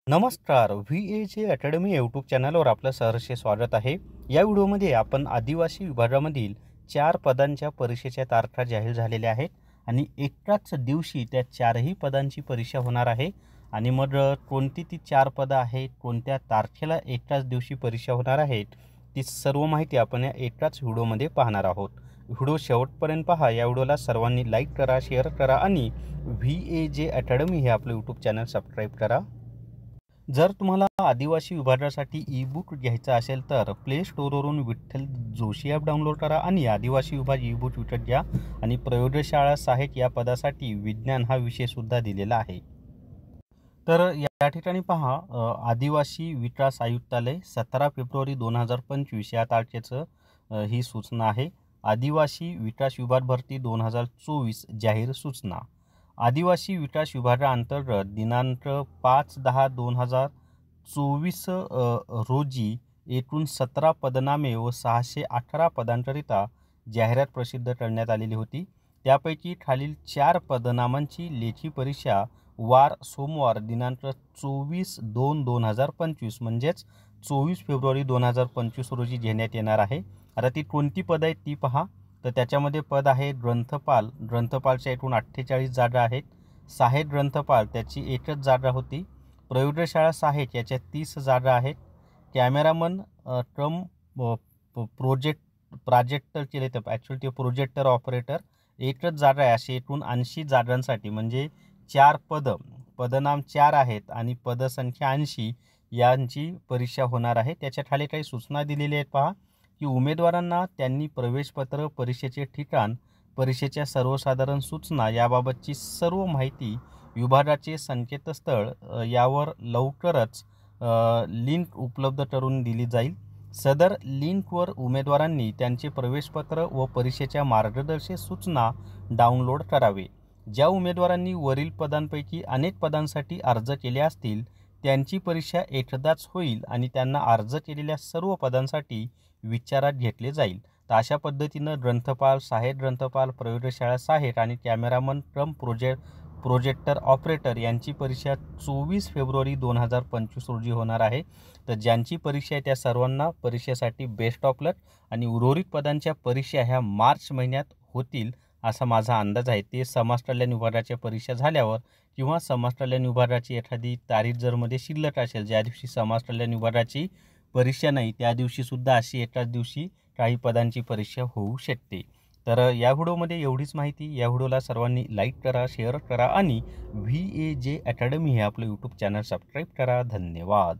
नमस्कार. VAJ academy YouTube चॅनलवर आपलं सहर्ष स्वागत आहे. या व्हिडिओमध्ये आपण आदिवासी विभागामधील 4 पदांच्या परीक्षेच्या तारखा जाहीर झालेल्या आहेत आणि एकाच दिवशी त्या 4ही पदांची परीक्षा होणार आहे. आणि मग कोणती ती 4 पदं आहेत, कोणत्या तारखेला एकाच दिवशी परीक्षा होणार आहेत, ती सर्व माहिती आपण या एकाच व्हिडिओमध्ये पाहणार आहोत. व्हिडिओ शेवटपर्यंत पहा. या व्हिडिओला सर्वांनी लाईक करा, शेअर करा आणि VAJ अकॅडमी हे आपलं यूट्यूब चॅनल सबस्क्राईब करा. जर तुम्हाला आदिवासी विभागासाठी ई-बुक घ्यायचा असेल तर प्ले स्टोअरवरून विठ्ठल जोशी ॲप डाउनलोड करा आणि आदिवासी विभाग ई-बुक विकत घ्या. आणि प्रयोगशाळा सहाय्यक या पदासाठी विज्ञान हा विषयसुद्धा दिलेला आहे. तर या ठिकाणी पहा, आदिवासी विकास आयुक्तालय 17 फेब्रुवारी 2025 या तारखेचं ही सूचना आहे. आदिवासी विकास विभाग भरती 2024 जाहीर सूचना. आदिवासी विकास विभागाअंतर्गत दिनांक 5/10/2024 रोजी एकूण 17 पदनामे व 618 पदांकरिता जाहिरात प्रसिद्ध करण्यात आलेली होती. त्यापैकी खालील 4 पदनामांची लेखी परीक्षा वार सोमवार दिनांक 24/2/2025 म्हणजेच 24 फेब्रुवारी 2025 रोजी घेण्यात येणार आहे. आता ती कोणती पद आहेत ती पहा. तर त्याच्यामध्ये पद आहे ग्रंथपाल. ग्रंथपालच्या एकूण 48 जागा आहेत. सहाय्यक ग्रंथपाल त्याची एकच जागा होती. प्रयोगशाळा सहाय्यक याच्या 30 जागा आहेत. कॅमेरामन कम प्रोजेक्टर केले तर ॲक्च्युअली ते प्रोजेक्टर ऑपरेटर एकच जागा आहे. अशी एकूण 80 जागांसाठी म्हणजे 4 पदनाम 4 आहेत आणि पदसंख्या 80 यांची परीक्षा होणार आहे. त्याच्या खाली काही सूचना दिलेल्या आहेत पहा, की उमेदवारांना त्यांनी प्रवेशपत्र, परीक्षेचे ठिकाण, परीक्षेच्या सर्वसाधारण सूचना याबाबतची सर्व माहिती विभागाचे संकेतस्थळ यावर लवकरच लिंक उपलब्ध करून दिली जाईल. सदर लिंकवर उमेदवारांनी त्यांचे प्रवेशपत्र व परीक्षेच्या मार्गदर्शक सूचना डाउनलोड करावे. ज्या उमेदवारांनी वरील पदांपैकी अनेक पदांसाठी अर्ज केले असतील त्यांची परीक्षा एकदाच होईल आणि त्यांना अर्ज केलेल्या सर्व पदांसाठी विचारात घेतले जाईल. तर अशा पद्धतीनं ग्रंथपाल, सहाय्यक ग्रंथपाल, प्रयोगशाळा सहाय्यक आणि कॅमेरामन कम प्रोजेक्टर ऑपरेटर यांची परीक्षा 24 फेब्रुवारी 2025 रोजी होणार आहे. तर ज्यांची परीक्षा आहे त्या सर्वांना परीक्षेसाठी बेस्ट ऑफ लक. आणि उर्वरित पदांच्या परीक्षा ह्या मार्च महिन्यात होतील असा माझा अंदाज आहे. ते समाज कल्याण विभागाच्या परीक्षा झाल्यावर किंवा समाज कल्याण विभागाची एखादी तारीख जर मध्ये शिल्लक असेल, ज्या दिवशी समाज कल्याण विभागाची परीक्षा नाही त्या दिवशीसुद्धा अशी एकाच दिवशी काही पदांची परीक्षा होऊ शकते. तर या व्हिडिओमध्ये एवढीच माहिती. या व्हिडिओला सर्वांनी लाईक करा, शेअर करा आणि VAJ अकॅडमी हे आपलं यूट्यूब चॅनल सबस्क्राईब करा. धन्यवाद.